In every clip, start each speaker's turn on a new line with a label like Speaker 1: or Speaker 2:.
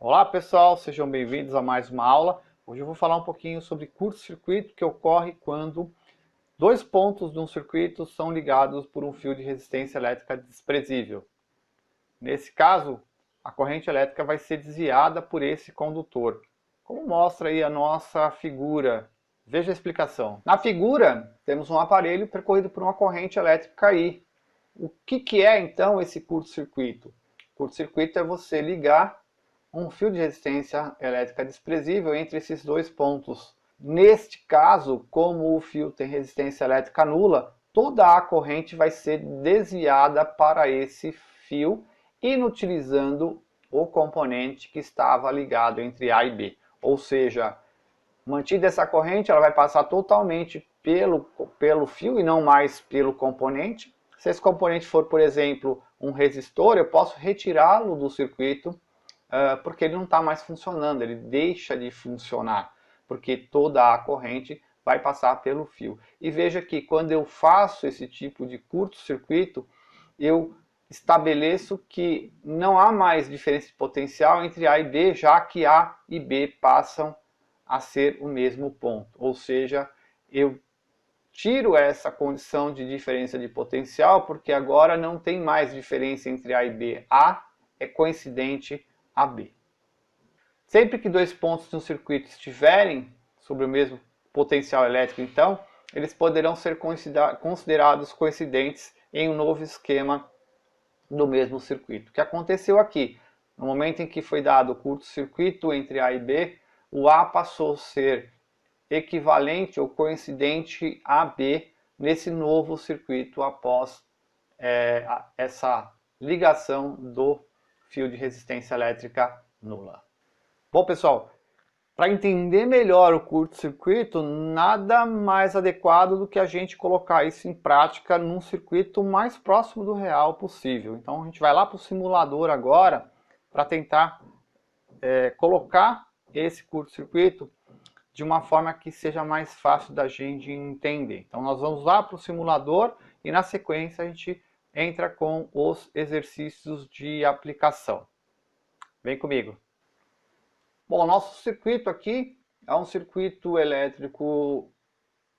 Speaker 1: Olá pessoal, sejam bem-vindos a mais uma aula. Hoje eu vou falar um pouquinho sobre curto-circuito que ocorre quando dois pontos de um circuito são ligados por um fio de resistência elétrica desprezível. Nesse caso, a corrente elétrica vai ser desviada por esse condutor. Como mostra aí a nossa figura? Veja a explicação. Na figura, temos um aparelho percorrido por uma corrente elétrica aí. O que é então esse curto-circuito? Curto-circuito é você ligar um fio de resistência elétrica desprezível entre esses dois pontos. Neste caso, como o fio tem resistência elétrica nula, toda a corrente vai ser desviada para esse fio, inutilizando o componente que estava ligado entre A e B. Ou seja, mantida essa corrente, ela vai passar totalmente pelo fio e não mais pelo componente. Se esse componente for, por exemplo, um resistor, eu posso retirá-lo do circuito porque ele não está mais funcionando, ele deixa de funcionar, porque toda a corrente vai passar pelo fio. E veja que quando eu faço esse tipo de curto-circuito, eu estabeleço que não há mais diferença de potencial entre A e B, já que A e B passam a ser o mesmo ponto. Ou seja, eu tiro essa condição de diferença de potencial, porque agora não tem mais diferença entre A e B. A é coincidente a B. Sempre que dois pontos de um circuito estiverem sobre o mesmo potencial elétrico, então, eles poderão ser considerados coincidentes em um novo esquema do mesmo circuito. O que aconteceu aqui? No momento em que foi dado o curto-circuito entre A e B, o A passou a ser equivalente ou coincidente a B nesse novo circuito após essa ligação do fio de resistência elétrica nula. Bom, pessoal, para entender melhor o curto-circuito, nada mais adequado do que a gente colocar isso em prática num circuito mais próximo do real possível. Então a gente vai lá para o simulador agora para tentar colocar esse curto-circuito de uma forma que seja mais fácil da gente entender. Então nós vamos lá para o simulador e na sequência a gente entra com os exercícios de aplicação. Vem comigo. Bom, nosso circuito aqui é um circuito elétrico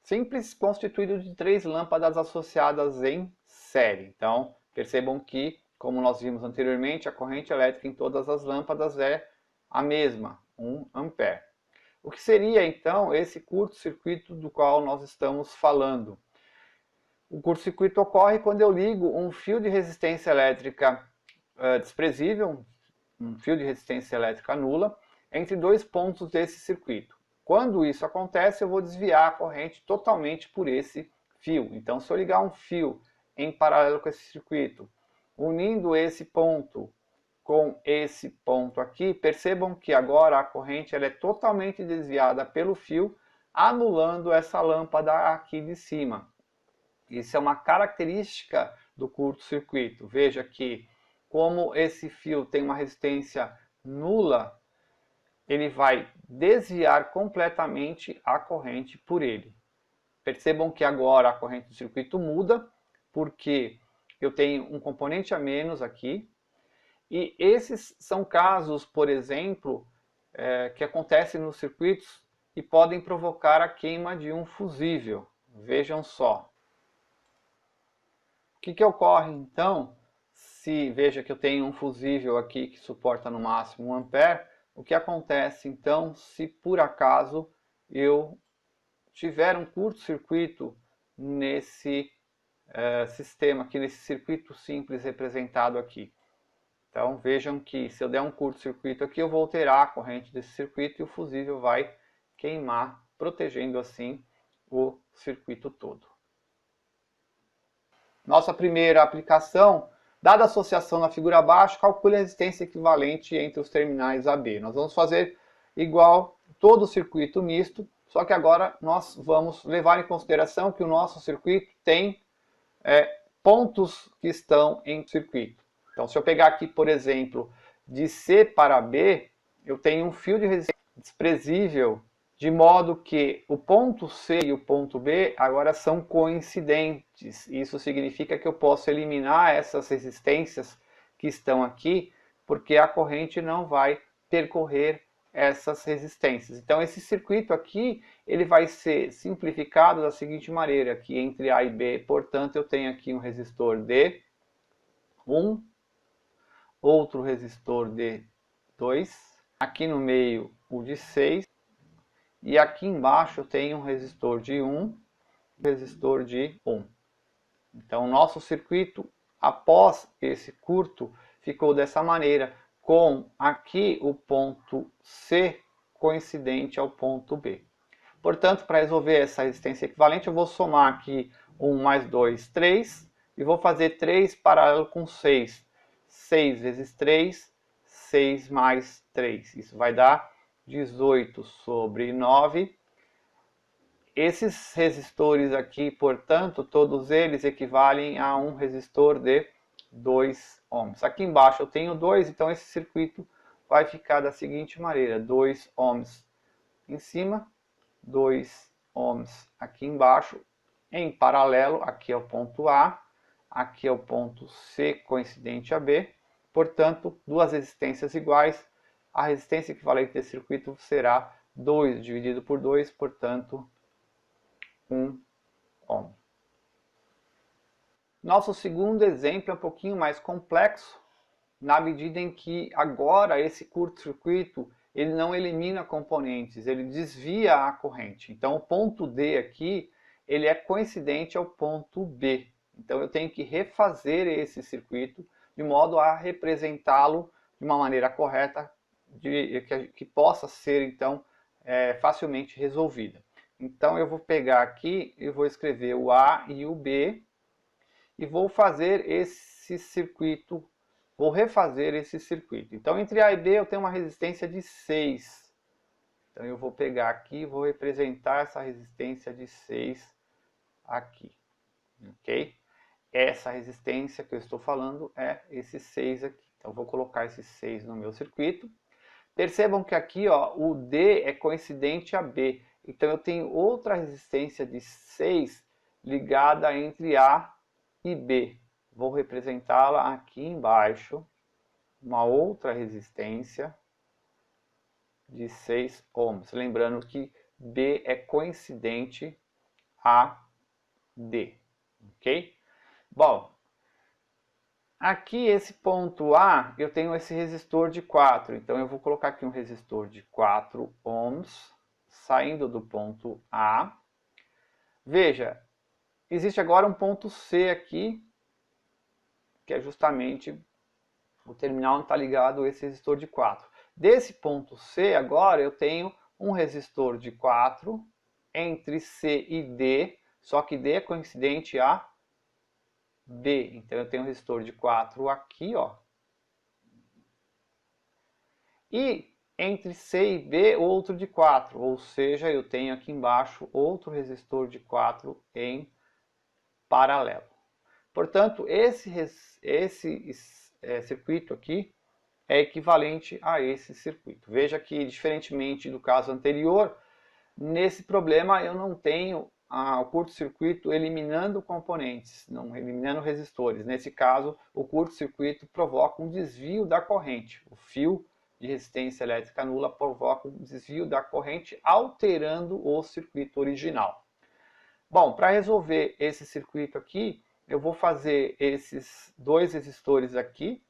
Speaker 1: simples, constituído de 3 lâmpadas associadas em série. Então, percebam que, como nós vimos anteriormente, a corrente elétrica em todas as lâmpadas é a mesma, 1 ampere. O que seria, então, esse curto-circuito do qual nós estamos falando? O curto-circuito ocorre quando eu ligo um fio de resistência elétrica desprezível, um fio de resistência elétrica nula, entre dois pontos desse circuito. Quando isso acontece, eu vou desviar a corrente totalmente por esse fio. Então, se eu ligar um fio em paralelo com esse circuito, unindo esse ponto com esse ponto aqui, percebam que agora a corrente ela é totalmente desviada pelo fio, anulando essa lâmpada aqui de cima. Isso é uma característica do curto-circuito. Veja que, como esse fio tem uma resistência nula, ele vai desviar completamente a corrente por ele. Percebam que agora a corrente do circuito muda, porque eu tenho um componente a menos aqui, e esses são casos, por exemplo, que acontecem nos circuitos e podem provocar a queima de um fusível. Vejam só. O que ocorre então, se veja que eu tenho um fusível aqui que suporta no máximo 1 ampere, o que acontece então se por acaso eu tiver um curto-circuito nesse sistema aqui, nesse circuito simples representado aqui. Então vejam que se eu der um curto-circuito aqui, eu vou alterar a corrente desse circuito e o fusível vai queimar, protegendo assim o circuito todo. Nossa primeira aplicação, dada a associação na figura abaixo, calcule a resistência equivalente entre os terminais AB. Nós vamos fazer igual todo o circuito misto, só que agora nós vamos levar em consideração que o nosso circuito tem pontos que estão em circuito. Então, se eu pegar aqui, por exemplo, de C para B, eu tenho um fio de resistência desprezível, de modo que o ponto C e o ponto B agora são coincidentes. Isso significa que eu posso eliminar essas resistências que estão aqui, porque a corrente não vai percorrer essas resistências. Então esse circuito aqui, ele vai ser simplificado da seguinte maneira, que entre A e B, portanto, eu tenho aqui um resistor de 1, outro resistor de 2, aqui no meio o de 6, e aqui embaixo eu tenho um resistor de 1, resistor de 1. Então, o nosso circuito, após esse curto, ficou dessa maneira, com aqui o ponto C coincidente ao ponto B. Portanto, para resolver essa resistência equivalente, eu vou somar aqui 1 mais 2, 3, e vou fazer 3 paralelo com 6. 6 vezes 3, 6 mais 3. Isso vai dar 18 sobre 9. Esses resistores aqui, portanto, todos eles equivalem a um resistor de 2 ohms. Aqui embaixo eu tenho 2, então esse circuito vai ficar da seguinte maneira: 2 ohms em cima, 2 ohms aqui embaixo, em paralelo, aqui é o ponto A, aqui é o ponto C coincidente a B, portanto, duas resistências iguais, a resistência equivalente desse circuito será 2 dividido por 2, portanto, 1 ohm. Nosso segundo exemplo é um pouquinho mais complexo, na medida em que agora esse curto-circuito ele não elimina componentes, ele desvia a corrente. Então o ponto D aqui ele é coincidente ao ponto B. Então eu tenho que refazer esse circuito de modo a representá-lo de uma maneira correta, que possa ser então facilmente resolvida. Então eu vou pegar aqui e vou escrever o A e o B e vou fazer esse circuito, vou refazer esse circuito. Então entre A e B eu tenho uma resistência de 6. Então eu vou pegar aqui e vou representar essa resistência de 6 aqui. Ok? Essa resistência que eu estou falando é esse 6 aqui. Então eu vou colocar esse 6 no meu circuito. Percebam que aqui ó, o D é coincidente a B. Então eu tenho outra resistência de 6 ligada entre A e B. Vou representá-la aqui embaixo. Uma outra resistência de 6 ohms. Lembrando que B é coincidente a D. Ok? Bom, aqui esse ponto A, eu tenho esse resistor de 4. Então eu vou colocar aqui um resistor de 4 ohms, saindo do ponto A. Veja, existe agora um ponto C aqui, que é justamente o terminal onde está ligado esse resistor de 4. Desse ponto C, agora eu tenho um resistor de 4 entre C e D, só que D é coincidente a B. Então eu tenho um resistor de 4 aqui, ó. E entre C e B, outro de 4. Ou seja, eu tenho aqui embaixo outro resistor de 4 em paralelo. Portanto, esse circuito aqui é equivalente a esse circuito. Veja que, diferentemente do caso anterior, nesse problema eu não tenho o curto-circuito eliminando componentes, não eliminando resistores. Nesse caso, o curto-circuito provoca um desvio da corrente. O fio de resistência elétrica nula provoca um desvio da corrente, alterando o circuito original. Bom, para resolver esse circuito aqui, eu vou fazer esses dois resistores aqui,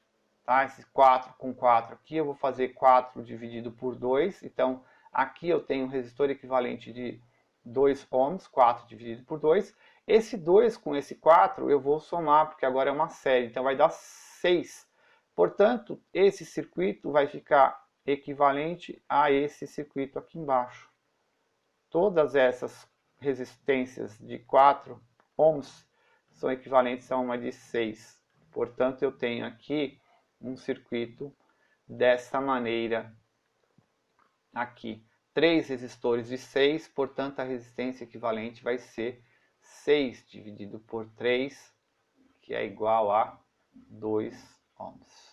Speaker 1: tá? Esse 4 com 4 aqui, eu vou fazer 4 dividido por 2. Então, aqui eu tenho um resistor equivalente de 2 ohms, 4 dividido por 2. Esse 2 com esse 4 eu vou somar, porque agora é uma série, então vai dar 6. Portanto, esse circuito vai ficar equivalente a esse circuito aqui embaixo. Todas essas resistências de 4 ohms são equivalentes a uma de 6. Portanto, eu tenho aqui um circuito dessa maneira aqui. 3 resistores de 6, portanto a resistência equivalente vai ser 6 dividido por 3, que é igual a 2 ohms.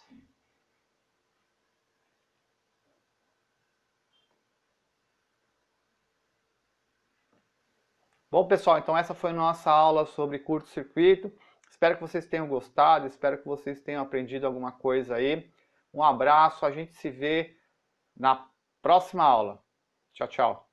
Speaker 1: Bom, pessoal, então essa foi a nossa aula sobre curto-circuito. Espero que vocês tenham gostado, espero que vocês tenham aprendido alguma coisa aí. Um abraço, a gente se vê na próxima aula. Tchau, tchau.